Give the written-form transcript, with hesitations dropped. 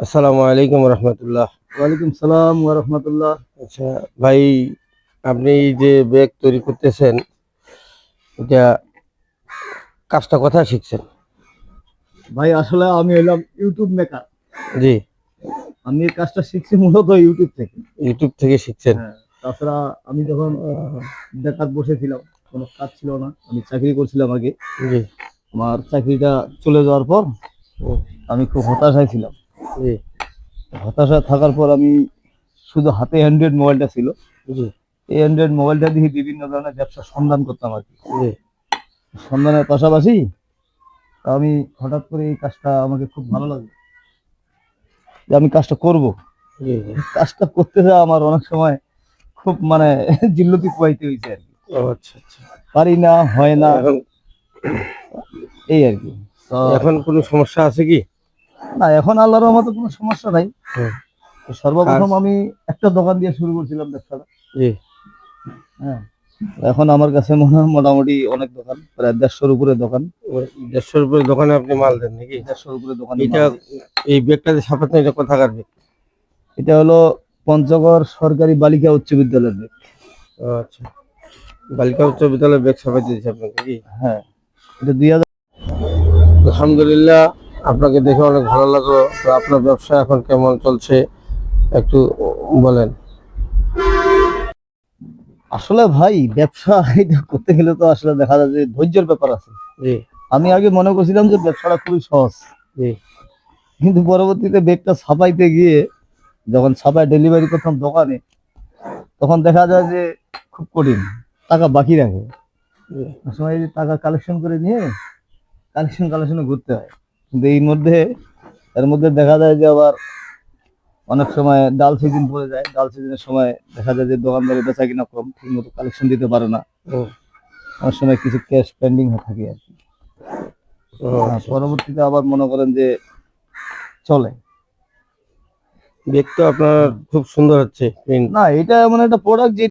আসসালামু আলাইকুম রহমতুল্লাহ। ওয়ালাইকুম সালাম ওয়া রাহমাতুল্লাহ। আচ্ছা ভাই, আপনি যে ব্যাগ তৈরি করতেছেন, এটা কাজটা কোথায় শিখছেন? ভাই আসলে আমি হলাম ইউটিউব মেকার। জি। আমি এই কাজটা শিখছি মূলত ইউটিউব থেকে। ইউটিউব থেকে শিখছেন? হ্যাঁ, তাছাড়া আমি যখন আহ, বেকার বসেছিলাম, কোনো কাজ ছিল না, আমি চাকরি করছিলাম আগে। জি। আমার চাকরিটা চলে যাওয়ার পর হুম, আমি খুব হতাশায় ছিলাম। জি। হতাশায় থাকার পর আমি শুধু হাতে অ্যান্ড্রয়েড মোবাইলটা ছিল, জি। এই অ্যান্ড্রয়েড মোবাইলটা দিয়ে বিভিন্ন ধরনের ব্যবসার সন্ধান করতাম আর কি। জি। সন্ধানের পাশাপাশি আমি হঠাৎ করে এই কাজটা আমাকে খুব ভালো লাগলো যে আমি কাজটা করব। জি। জি। কাজটা করতে যা আমার অনেক সময় খুব জিল্লতি পোয়াইতে হয়েছে আর কি। ও আচ্ছা আচ্ছা। পারি না, হয় না, এখন এই আর কি। তো এখন কোনো সমস্যা আছে কি? না, এখন আল্লাহর রহমতে কোনো সমস্যা নাই। হুম। তো কাজ। সর্বপ্রথম আমি একটা দোকান দিয়ে শুরু করছিলাম ব্যবসাটা। জি। হ্যাঁ, এখন আমার কাছে মনে হয় মোটামুটি অনেক দোকান, প্রায় 150-র উপরে দোকান। ওই 150-র উপরে দোকানে আপনি মাল দেন নাকি? 150-র উপরে দোকানে এটা মাল দিই। এই ব্যাগটা যে ছাপাতেন, এটা কোথাকার ব্যাগ? এটা হলো পঞ্চগড় সরকারি বালিকা উচ্চ বিদ্যালয়ের দিক। ও আচ্ছা। বালিকা উচ্চ বিদ্যালয়ে ব্যাগ ছাপাইতে দিয়েছে আপনাকে কি? হ্যাঁ, এটা 2000। আলহামদুলিল্লাহ, আপনাকে দেখে অনেক ভালো লাগলো। তো আপনার ব্যবসা এখন কেমন চলছে একটু বলেন। আসলে ভাই ব্যবসা এটা করতে গেলে তো আসলে দেখা যায় যে ধৈর্যের ব্যাপার আছে। জি। আমি আগে মনে করছিলাম যে ব্যবসাটা খুবই সহজ, জি। কিন্তু পরবর্তীতে ব্যাগটা ছাপাইতে গিয়ে যখন ছাপায় ডেলিভারি করতাম দোকানে, তখন দেখা যায় যে খুব কঠিন, টাকা বাকি রাখে। জি। ওই সময় এই যে টাকা কালেকশন করে নিয়ে কালেকশনে ঘুরতে হয়। কিন্তু এর মধ্যে দেখা যায় যে আবার অনেক সময় ডাল সিজন পড়ে যায়, ডাল সিজনের সময় দেখা যায় যে দোকানদারি বেচা কিনা কম, ঠিক মতো কালেকশন দিতে পারে না। হুম। অনেক সময় কিছু ক্যাশ পেন্ডিং থাকে আর কি। ও আচ্ছা আচ্ছা। পরবর্তীতে আবার মনে করেন যে চলে। ব্যাগ তো আপনার খুব সুন্দর হচ্ছে প্রিন্ট। না, এটা এমন একটা প্রোডাক্ট যে